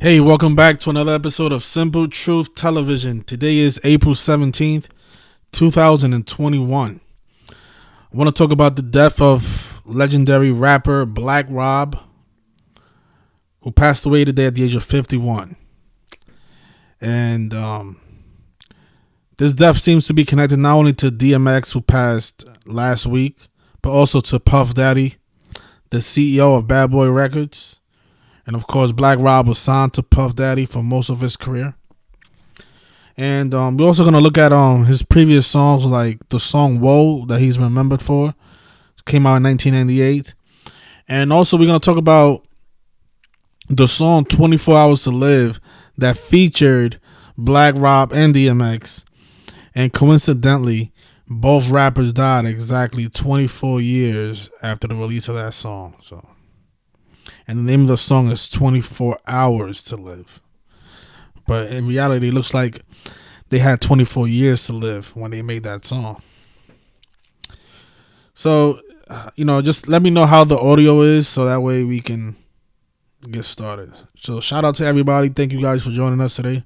Hey, welcome back to another episode of Simple Truth Television. Today is April 17th, 2021. I want to talk about the death of legendary rapper Black Rob, who passed away today at the age of 51. And this death seems to be connected not only to DMX, who passed last week, but also to Puff Daddy, the CEO of Bad Boy Records. And of course, Black Rob was signed to Puff Daddy for most of his career. And we're also going to look at his previous songs, like the song Whoa that he's remembered for. It came out in 1998. And also we're going to talk about the song 24 Hours to Live that featured Black Rob and DMX. And coincidentally, both rappers died exactly 24 years after the release of that song. And the name of the song is 24 Hours to Live. But in reality, it looks like they had 24 years to live when they made that song. So, just let me know how the audio is so that way we can get started. So, shout out to everybody. Thank you guys for joining us today.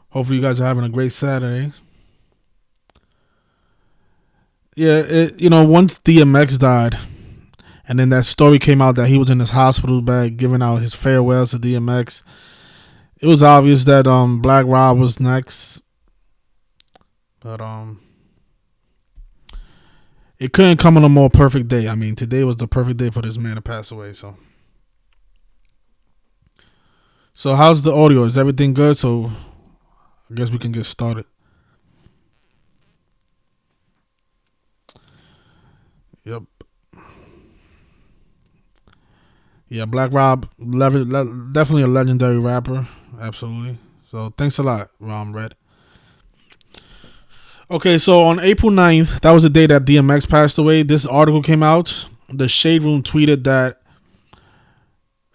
Hopefully, you guys are having a great Saturday. Yeah, once DMX died, and then that story came out that he was in his hospital bed giving out his farewells to DMX, it was obvious that Black Rob was next. But it couldn't come on a more perfect day. I mean, today was the perfect day for this man to pass away. So how's the audio? Is everything good? So I guess we can get started. Yep. Yeah, Black Rob, definitely a legendary rapper. Absolutely. So thanks a lot, Red. Okay, so on April 9th, that was the day that DMX passed away. This article came out. The Shade Room tweeted that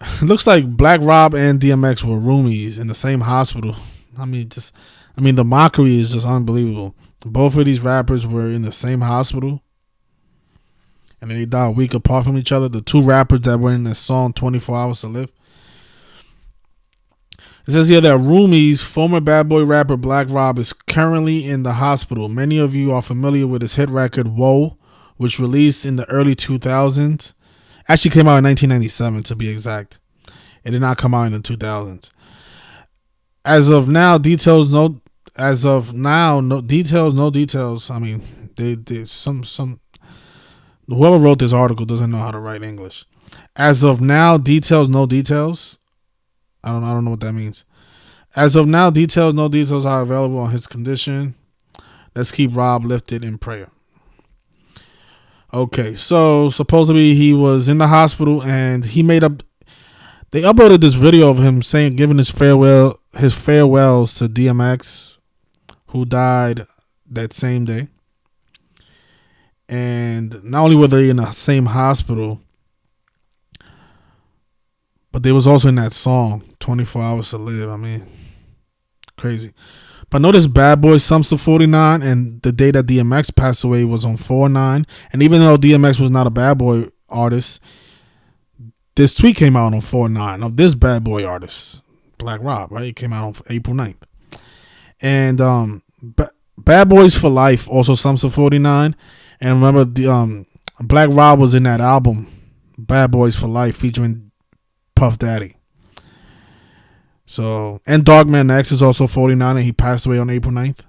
it looks like Black Rob and DMX were roomies in the same hospital. I mean, the mockery is just unbelievable. Both of these rappers were in the same hospital. And then they died a week apart from each other. The two rappers that were in the song 24 Hours to Live. It says here that roomies, former Bad Boy rapper Black Rob is currently in the hospital. Many of you are familiar with his hit record Whoa, which released in the early 2000s. Actually came out in 1997 to be exact. It did not come out in the 2000s. As of now, details. I mean, some whoever wrote this article doesn't know how to write English. As of now, no details. I don't know what that means. As of now, no details are available on his condition. Let's keep Rob lifted in prayer. Okay, so supposedly he was in the hospital and they uploaded this video of him giving his farewells to DMX, who died that same day. And not only were they in the same hospital, but they was also in that song, 24 Hours to Live. I mean, crazy. But notice Bad Boy sums to 49, and the day that DMX passed away was on 4/9. And even though DMX was not a Bad Boy artist, this tweet came out on 4/9 of this Bad Boy artist, Black Rob, right? It came out on April 9th. And Bad Boys for Life also sums to 49. And remember, the Black Rob was in that album, Bad Boys for Life, featuring Puff Daddy. So, and Dogman X is also 49, and he passed away on April 9th.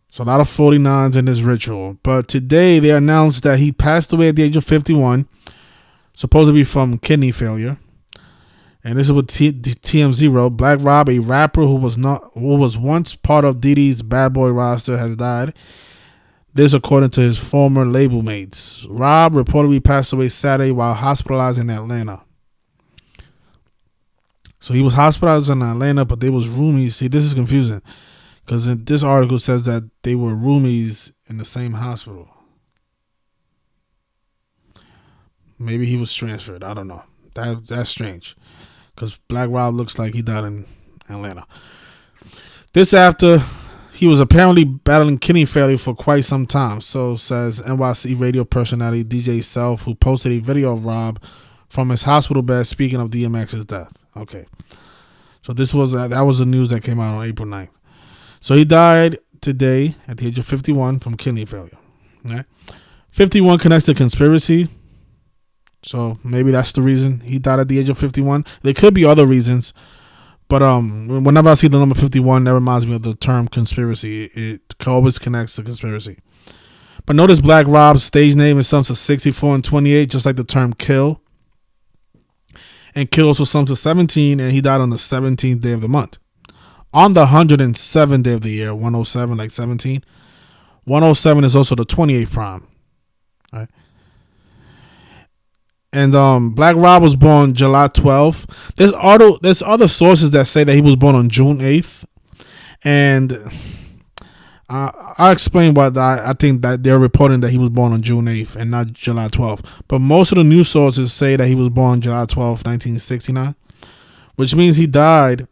So, a lot of 49s in this ritual. But today, they announced that he passed away at the age of 51, supposedly from kidney failure. And this is what TMZ wrote. Black Rob, a rapper who was once part of Diddy's Bad Boy roster, has died. This according to his former label mates. Rob reportedly passed away Saturday while hospitalized in Atlanta. So he was hospitalized in Atlanta, but they was roomies. See, this is confusing. Because this article says that they were roomies in the same hospital. Maybe he was transferred. I don't know. That's strange. Because Black Rob looks like he died in Atlanta. This after he was apparently battling kidney failure for quite some time. So says NYC radio personality DJ Self, who posted a video of Rob from his hospital bed speaking of DMX's death. Okay. So that was the news that came out on April 9th. So he died today at the age of 51 from kidney failure. Okay? 51 connects to conspiracy. So maybe that's the reason he died at the age of 51. There could be other reasons. But whenever I see the number 51, that reminds me of the term conspiracy. It always connects to conspiracy. But notice Black Rob's stage name is sums to 64 and 28, just like the term kill. And kill also sums to 17, and he died on the 17th day of the month. On the 107th day of the year, 107 like 17, 107 is also the 28th prime. Right? And Black Rob was born July 12th. There's other sources that say that he was born on June 8th. And I'll explain why I think that they're reporting that he was born on June 8th and not July 12th. But most of the news sources say that he was born July 12th, 1969, which means he died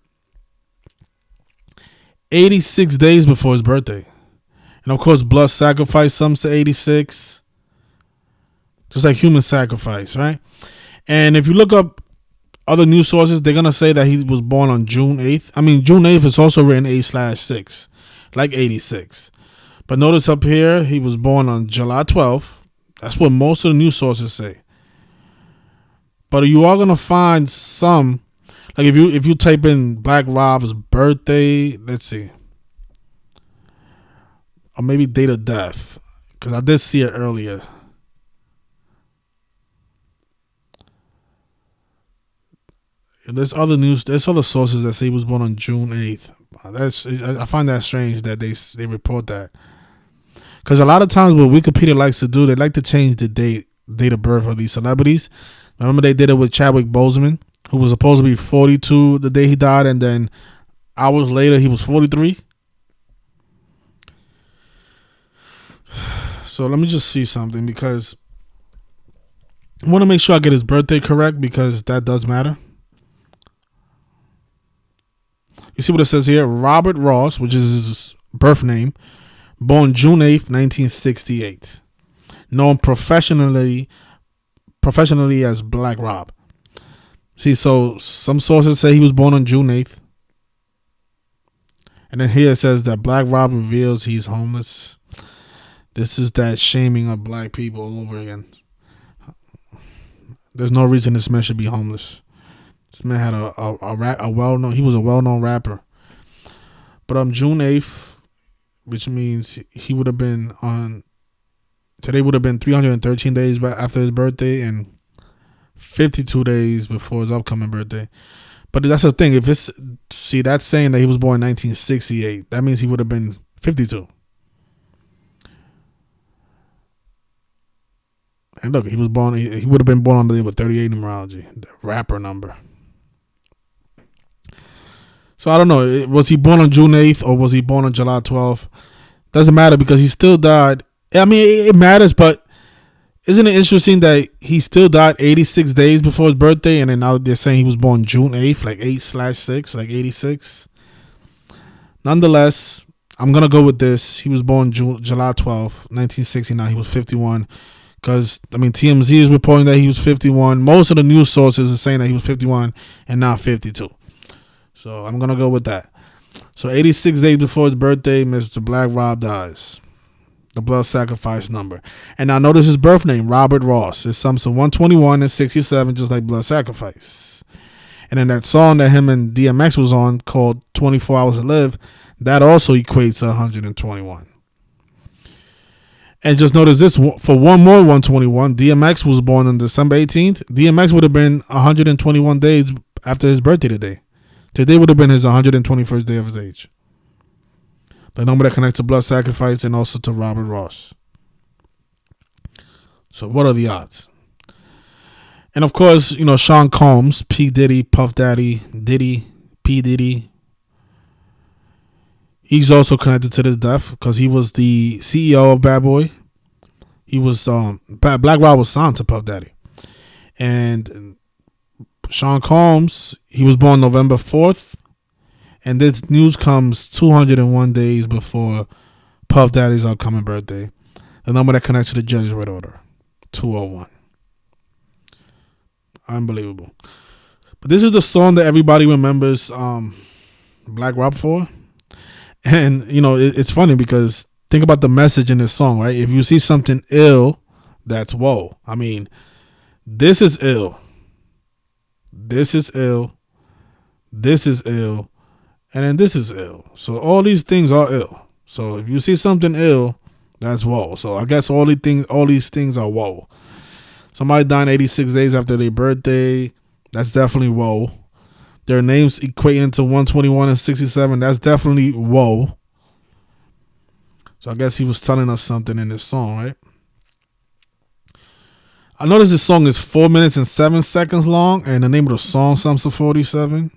86 days before his birthday. And of course, blood sacrifice sums to 86, just like human sacrifice, right? And if you look up other news sources, they're going to say that he was born on June 8th. I mean, June 8th is also written 8/6. Like 86. But notice up here, he was born on July 12th. That's what most of the news sources say. But you are going to find some, like if you type in Black Rob's birthday, let's see. Or maybe date of death, because I did see it earlier. There's other sources that say he was born on June 8th. I find that strange that they report that, because a lot of times what Wikipedia likes to do, they like to change the date of birth of these celebrities. Remember they did it with Chadwick Boseman, who was supposed to be 42 the day he died, and then hours later he was 43. So let me just see something, because I want to make sure I get his birthday correct, because that does matter. You see what it says here? Robert Ross, which is his birth name, born June 8th, 1968. Known professionally as Black Rob. See, so some sources say he was born on June 8th. And then here it says that Black Rob reveals he's homeless. This is that shaming of black people all over again. There's no reason this man should be homeless. This man had he was a well-known rapper. But June 8th, which means he would have been today would have been 313 days after his birthday and 52 days before his upcoming birthday. But that's the thing. That's saying that he was born in 1968. That means he would have been 52. And look, he would have been born on the day with 38 numerology, the rapper number. So I don't know. Was he born on June 8th or was he born on July 12th? Doesn't matter, because he still died. I mean, it matters, but isn't it interesting that he still died 86 days before his birthday, and then now they're saying he was born June 8th, like 8/6, like 86? Nonetheless, I'm going to go with this. He was born July 12th, 1969. He was 51. Because, I mean, TMZ is reporting that he was 51. Most of the news sources are saying that he was 51 and not 52. So I'm going to go with that. So 86 days before his birthday, Mr. Black Rob dies. The blood sacrifice number. And now notice his birth name, Robert Ross. It sums to 121 and 67, just like blood sacrifice. And then that song that him and DMX was on called 24 Hours to Live, that also equates to 121. And just notice this, for one more 121, DMX was born on December 18th. DMX would have been 121 days after his birthday today. Today would have been his 121st day of his age. The number that connects to blood sacrifice and also to Robert Ross. So what are the odds? And of course, Sean Combs, P. Diddy, Puff Daddy, Diddy, P. Diddy. He's also connected to this death because he was the CEO of Bad Boy. He was Black Rob was signed to Puff Daddy. And Sean Combs, he was born November 4th. And this news comes 201 days before Puff Daddy's upcoming birthday. The number that connects to the Judge's Red Order, 201. Unbelievable. But this is the song that everybody remembers Black Rob for. And, it's funny because think about the message in this song, right? If you see something ill, that's whoa. I mean, this is ill. This is ill. This is ill. And then this is ill. So all these things are ill. So if you see something ill, that's whoa. So I guess all these things are whoa. Somebody dying 86 days after their birthday, that's definitely whoa. Their names equating to 121 and 67, that's definitely whoa. So I guess he was telling us something in this song, right? I noticed this song is 4 minutes and 7 seconds long, and the name of the song, Sums of 47.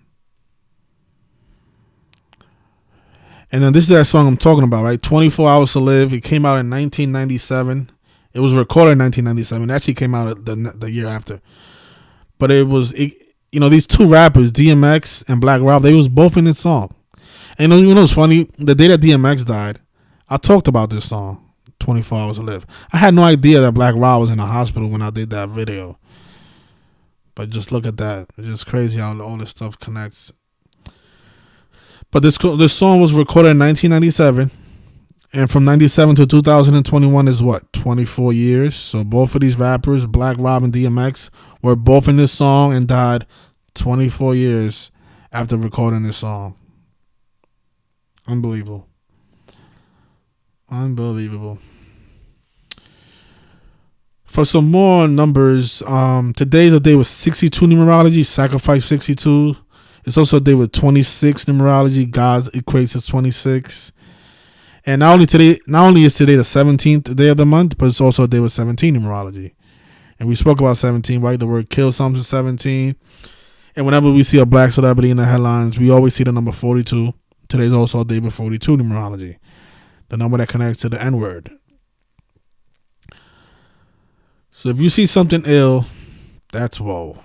And then this is that song I'm talking about, right? 24 Hours to Live. It came out in 1997. It was recorded in 1997. It actually came out the year after. But these two rappers, DMX and Black Rob, they was both in this song. And you know what's funny? The day that DMX died, I talked about this song, 24 Hours to Live. I had no idea that Black Rob was in the hospital when I did that video. But just look at that. It's just crazy how all this stuff connects. But this song was recorded in 1997. And from 97 to 2021 is what? 24 years. So both of these rappers, Black Rob and DMX, were both in this song and died 24 years after recording this song. Unbelievable. Unbelievable. For some more numbers, today's a day with 62 numerology, sacrifice 62. It's also a day with 26 numerology, God equates to 26. And not only is today the 17th day of the month, but it's also a day with 17 numerology. And we spoke about 17, right? The word kill sums to 17. And whenever we see a black celebrity in the headlines, we always see the number 42. Today's also a day with 42 numerology, the number that connects to the N-word. So if you see something ill, that's whoa.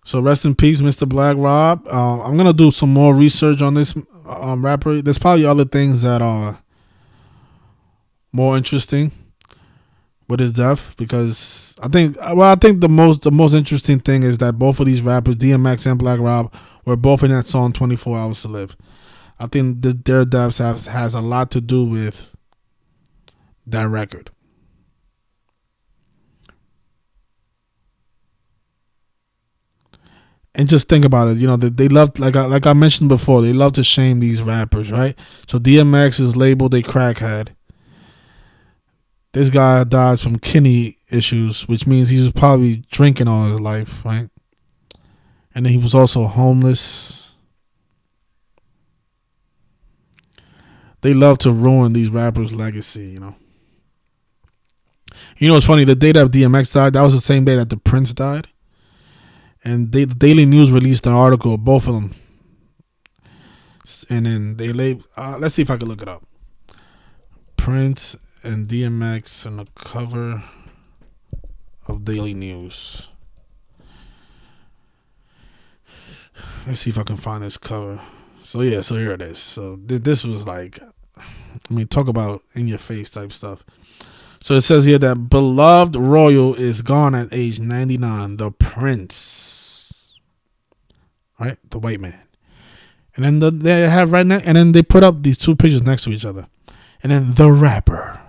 So rest in peace, Mr. Black Rob. I'm going to do some more research on this rapper. There's probably other things that are more interesting with his death, because I think the most interesting thing is that both of these rappers, DMX and Black Rob, were both in that song 24 Hours to Live. I think their deaths has a lot to do with that record. And just think about it. They love, like I mentioned before, they love to shame these rappers, right? So DMX is labeled a crackhead. This guy died from kidney issues, which means he was probably drinking all his life, right? And then he was also homeless. They love to ruin these rappers' legacy, It's funny, the day that DMX died, that was the same day that the Prince died. And the Daily News released an article of both of them. And then they let's see if I can look it up. Prince and DMX on the cover of Daily News. Let's see if I can find this cover. So here it is. So this was like, talk about in your face type stuff. So it says here that beloved royal is gone at age 99. The Prince, right? The white man. And then they have right now, and then they put up these two pictures next to each other. And then the rapper,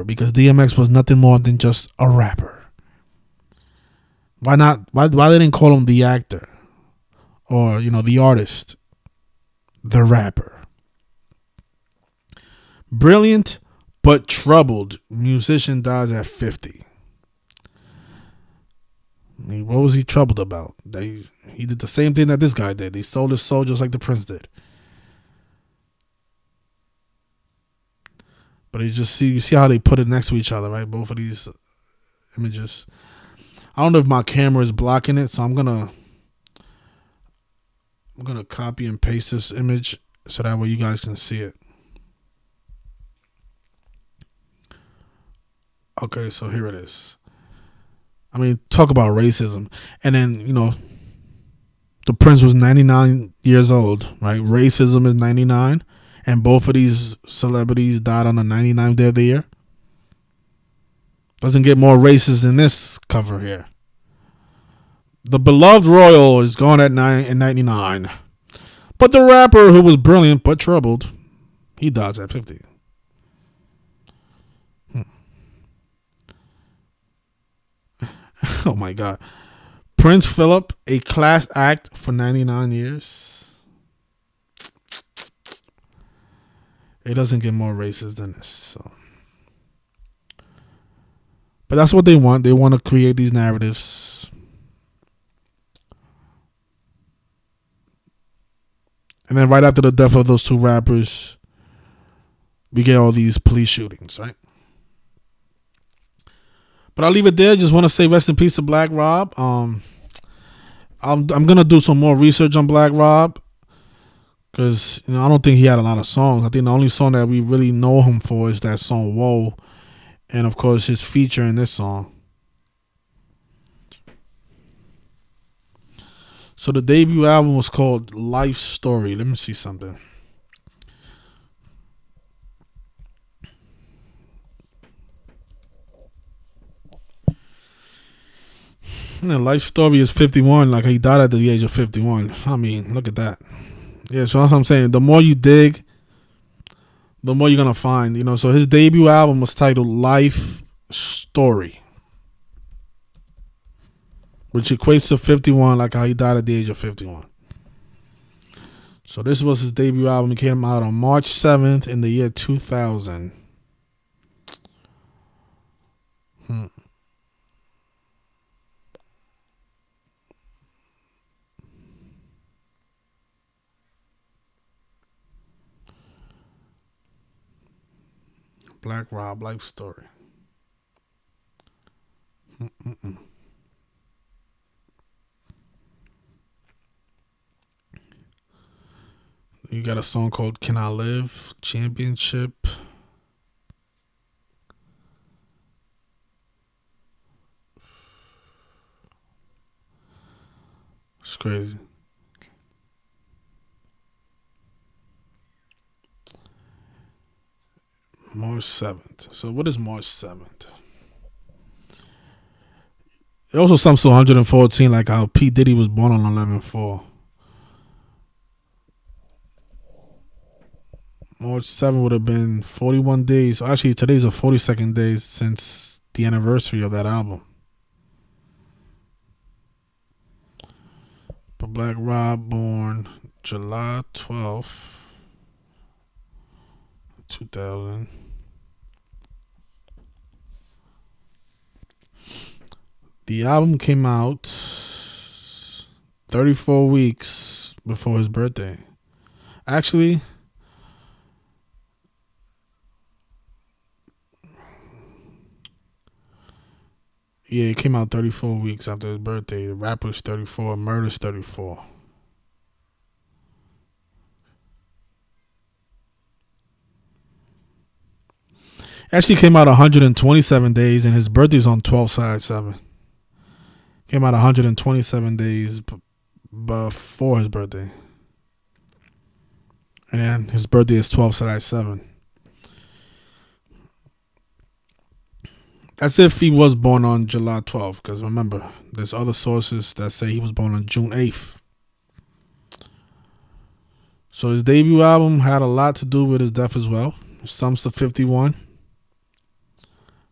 because DMX was nothing more than just a rapper. Why not? Why they didn't call him the actor, or the artist, the rapper? Brilliant but troubled musician dies at 50. What was he troubled about? He did the same thing that this guy did. He sold his soul just like the Prince did. But you see how they put it next to each other, right? Both of these images. I don't know if my camera is blocking it, so I'm gonna copy and paste this image so that way you guys can see it. Okay, so here it is. Talk about racism. And then, the Prince was 99 years old, right? Racism is 99. And both of these celebrities died on the 99th day of the year. Doesn't get more racist than this cover here. The beloved royal is gone at 99. But the rapper who was brilliant but troubled, he dies at 50. Oh my God. Prince Philip, a class act for 99 years. It doesn't get more racist than this. So. But that's what they want. They want to create these narratives. And then right after the death of those two rappers, we get all these police shootings, right? But I'll leave it there. Just want to say rest in peace to Black Rob. I'm gonna do some more research on Black Rob because I don't think he had a lot of songs. I think the only song that we really know him for is that song "Whoa," and of course his feature in this song. So the debut album was called Life Story. Let me see something. Life Story is 51. Like he died at the age of 51. I mean, look at that. Yeah, so that's what I'm saying. The more you dig, the more you're gonna find. So his debut album was titled Life Story, which equates to 51, like how he died at the age of 51. So this was his debut album. It came out on March 7th in the year 2000. Black Rob, Life Story. You got a song called Can I Live? Championship. It's crazy. March 7th. So what is March 7th? It also sums to 114, like how P. Diddy was born on 11/4. March 7th would have been 41 days. Actually, today's the 42nd day since the anniversary of that album. But Black Rob born July 12th, 2000. The album came out 34 weeks before his birthday. Actually, yeah, it came out 34 weeks after his birthday. The rapper's 34, Murder's 34. Actually came out 127 days, and his birthday's on 12/7. Came out 127 days before his birthday. And his birthday is 12/7. That's if he was born on July 12th. Because remember, there's other sources that say he was born on June 8th. So his debut album had a lot to do with his death as well. It sums to 51.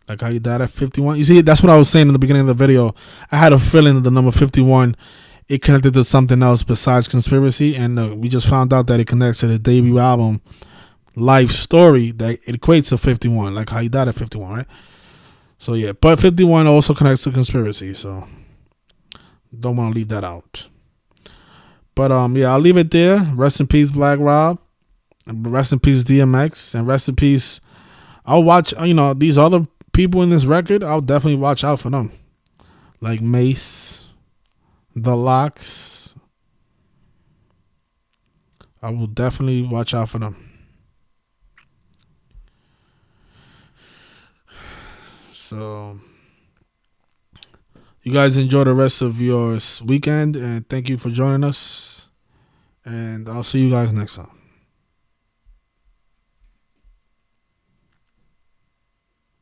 Like how he died at 51. You see, that's what I was saying in the beginning of the video. I had a feeling that the number 51, it connected to something else besides conspiracy. And we just found out that it connects to his debut album, Life Story, that it equates to 51. Like how he died at 51, right? So yeah, but 51 also connects to conspiracy. So don't want to leave that out. But yeah, I'll leave it there. Rest in peace, Black Rob. Rest in peace, DMX. And rest in peace. I'll watch, these other people in this record, I'll definitely watch out for them. Like Mace, The Lox. I will definitely watch out for them. So, you guys enjoy the rest of your weekend, and thank you for joining us. And I'll see you guys next time.